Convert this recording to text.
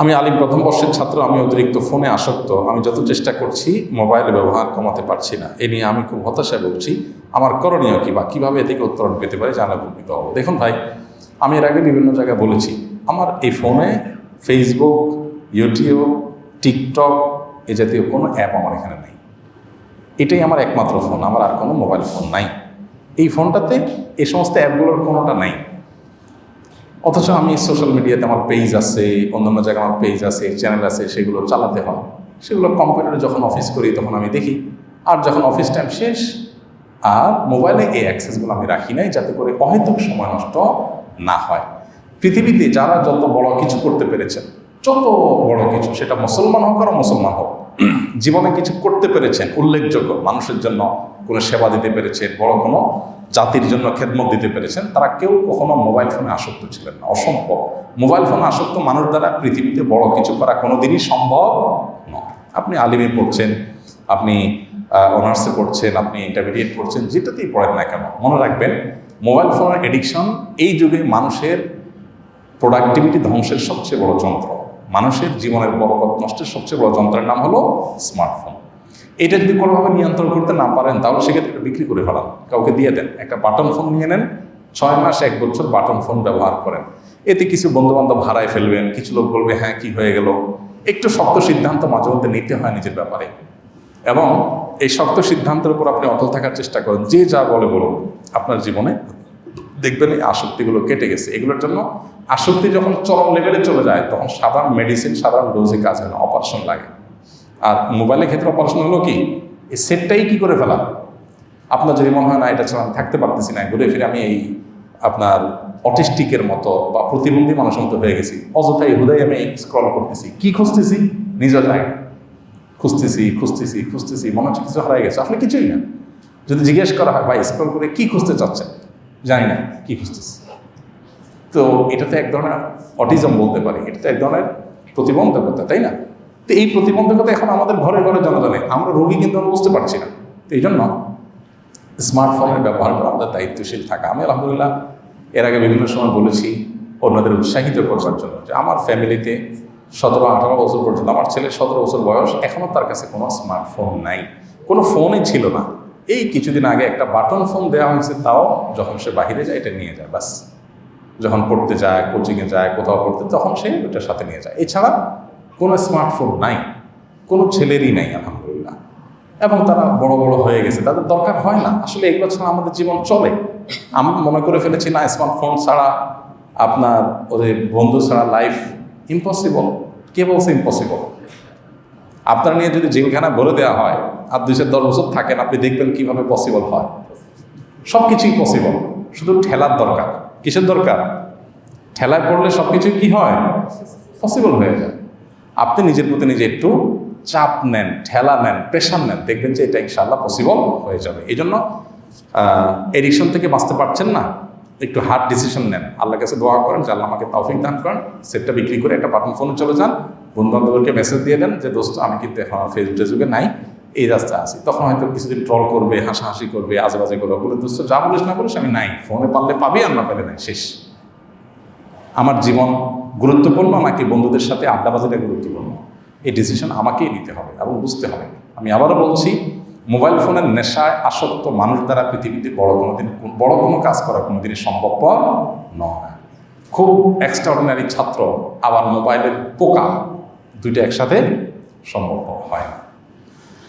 আমি আলিম প্রথম বর্ষের ছাত্র, আমি অতিরিক্ত ফোনে আসক্ত। আমি যত চেষ্টা করছি মোবাইল ব্যবহার কমাতে পারছি না। এ নিয়ে আমি খুব হতাশায় ভুগছি। আমার করণীয় কী বা কীভাবে এদিকে উত্তরণ পেতে পারি জানা উপকৃত হবো। দেখুন ভাই, আমি এর আগে বিভিন্ন জায়গায় বলেছি, আমার এই ফোনে ফেসবুক, ইউটিউব, টিকটক এ জাতীয় কোনো অ্যাপ আমার এখানে নেই। এটাই আমার একমাত্র ফোন, আমার আর কোনো মোবাইল ফোন নাই। এই ফোনটাতে এই সমস্ত অ্যাপগুলোর কোনোটা নাই। অথচ আমি সোশ্যাল মিডিয়াতে আমার পেজ আছে, অন্যান্য জায়গায় আমার পেজ আছে, চ্যানেল আছে, সেগুলো চালাতে হয়। সেগুলো কম্পিউটারে যখন অফিস করি তখন আমি দেখি, আর যখন অফিস টাইম শেষ আর মোবাইলে এই অ্যাক্সেসগুলো আমি রাখি নাই, যাতে করে অহেতুক সময় নষ্ট না হয়। পৃথিবীতে যারা যত বড় কিছু করতে পেরেছেন, যত বড় কিছু, সেটা মুসলমান হোক আর মুসলমান হোক, জীবনে কিছু করতে পেরেছেন উল্লেখযোগ্য, মানুষের জন্য কোনো সেবা দিতে পেরেছেন, বড় কোনো জাতির জন্য খেদমত দিতে পেরেছেন, তারা কেউ কখনো মোবাইল ফোনে আসক্ত ছিলেন না। অসম্ভব। মোবাইল ফোনে আসক্ত মানুষ দ্বারা পৃথিবীতে বড় কিছু করা কোনোদিনই সম্ভব নয়। আপনি আলিমে পড়ছেন, আপনি অনার্সে পড়ছেন, আপনি ইন্টারমিডিয়েট পড়ছেন, যেটাতেই পড়েন না কেন, মনে রাখবেন মোবাইল ফোনের এডিকশন এই যুগে মানুষের প্রোডাক্টিভিটি ধ্বংসের সবচেয়ে বড় যন্ত্র। মানুষের জীবনের বরকত নষ্টের সবচেয়ে বড় যন্ত্রের নাম হলো স্মার্টফোন। এটা যদি কোনোভাবে নিয়ন্ত্রণ করতে না পারেন, তাহলে সেক্ষেত্রে বিক্রি করে ফেলান, কাউকে দিয়ে দেন। একটা বাটন ফোন নিয়ে নেন, 6 মাস 1 বছর বাটন ফোন ব্যবহার করেন। এতে কিছু বন্ধুবান্ধব হারায় ফেলবেন, কিছু লোক বলবে হ্যাঁ কি হয়ে গেল। একটু শক্ত সিদ্ধান্ত মাঝে মধ্যে নিতে হয় নিজের ব্যাপারে, এবং এই শক্ত সিদ্ধান্তের উপর আপনি অটল থাকার চেষ্টা করেন। যে যা বলে বলুন, আপনার জীবনে দেখবেন এই আসক্তিগুলো কেটে গেছে। এগুলোর জন্য আসক্তি যখন চরম লেভেলে চলে যায়, তখন সাধারণ মেডিসিন, সাধারণ ডোজে কাজ হয় না, অপারেশন লাগে। আর মোবাইলের ক্ষেত্রে অপারেশন হলো কি, এই সেটটাই কি করে ফেলা। আপনার যদি মনে হয় না এটা ছাড়া আমি থাকতে পারতেছি না, ঘুরে ফিরে আমি এই আপনার অটিস্টিকের মতো বা প্রতিবন্ধী মানুষের মতো হয়ে গেছি, অযথাই হুদাই আমি স্ক্রল করতেছি, কি খুঁজতেছি, নিজের জায়গা খুঁজতেছি, মনে হচ্ছে কিছু হারাই গেছে, আসলে কিছুই না। যদি জিজ্ঞেস করা হয় ভাই স্ক্রল করে কি খুঁজতে চাচ্ছেন, জানি না কি খুঁজতেছি। তো এটা তো এক ধরনের অটিজম বলতে পারি, এটা তো এক ধরনের প্রতিবন্ধকতা, তাই না? তো এই প্রতিবন্ধকতা এখন আমাদের ঘরে ঘরে জনজনে, আমরা রোগী কিন্তু আমরা বুঝতে পারছি না। তো এই জন্য স্মার্টফোনের ব্যবহার করা আমাদের দায়িত্বশীল থাকা। আমি আলহামদুলিল্লাহ এর আগে বিভিন্ন সময় বলেছি অন্যদের উৎসাহিত করবার জন্য, যে আমার ফ্যামিলিতে 17-18 বছর পর্যন্ত, আমার ছেলের 17 বছর বয়স, এখনও তার কাছে কোনো স্মার্টফোন নাই, কোনো ফোনই ছিল না। এই কিছুদিন আগে একটা বাটন ফোন দেওয়া হয়েছে, তাও যখন সে বাহিরে যায় এটা নিয়ে যায়, বাস। যখন পড়তে যায়, কোচিংয়ে যায়, কোথাও পড়তে, তখন সে ওইটার সাথে নিয়ে যায়। এছাড়া কোনো স্মার্টফোন নাই, কোনো ছেলেরই নাই আলহামদুলিল্লাহ। এবং তারা বড় বড় হয়ে গেছে, তাদের দরকার হয় না। আসলে এগুলো ছাড়া আমাদের জীবন চলে। আমরা মনে করে ফেলেছি না স্মার্টফোন ছাড়া, আপনার ওদের বন্ধু ছাড়া লাইফ ইম্পসিবল। কে বলছে ইম্পসিবল? আপনার নিয়ে যদি জেলখানা ভরে দেওয়া হয় আর 210 বছর থাকেন, আপনি দেখবেন কিভাবে পসিবল হয়। সব কিছুই পসিবল, শুধু ঠেলার দরকার। কিসের দরকার? ঠেলায় পড়লে সব কিছুই কি হয়, পসিবল হয়ে যায়। আপনি নিজের প্রতি নিজে একটু চাপ নেন, ঠেলা নেন, প্রেশার নেন, দেখবেন যে এটা ইনশাআল্লাহ পসিবল হয়ে যাবে। এই জন্য এডিকশন থেকে বাঁচতে পারছেন না, একটু হার্ড ডিসিশন নেন, আল্লাহর কাছে দোয়া করেন যে আল্লাহ আমাকে তৌফিক দান করেন। সেটটা বিক্রি করে একটা বাটন ফোনে চলে যান, বন্ধুবান্ধবদেরকে মেসেজ দিয়ে দেন যে দোস্ত আমি কিন্তু এখন ফেসবুকে নাই, এই রাস্তায় আছি। তখন হয়তো কিছুদিন ট্রল করবে, হাসাহাসি করবে, আজেবাজে করবে, বলে দোস্ত যা বলিস না বলিস আমি নাই, ফোনে পারলে পাবি আর না পেলে নাই, শেষ। আমার জীবন গুরুত্বপূর্ণ নাকি বন্ধুদের সাথে আড্ডাবাজিটা গুরুত্বপূর্ণ, এই ডিসিশন আমাকেই নিতে হবে এবং বুঝতে হবে। আমি আবারও বলছি, মোবাইল ফোনের নেশায় আসক্ত মানুষ দ্বারা পৃথিবীতে বড় কোনো কাজ করা কোনোদিনই সম্ভবপর নয়। খুব এক্সট্রাঅর্ডিনারি ছাত্র আবার মোবাইলের পোকা, দুইটা একসাথে সম্ভবপর হয় না।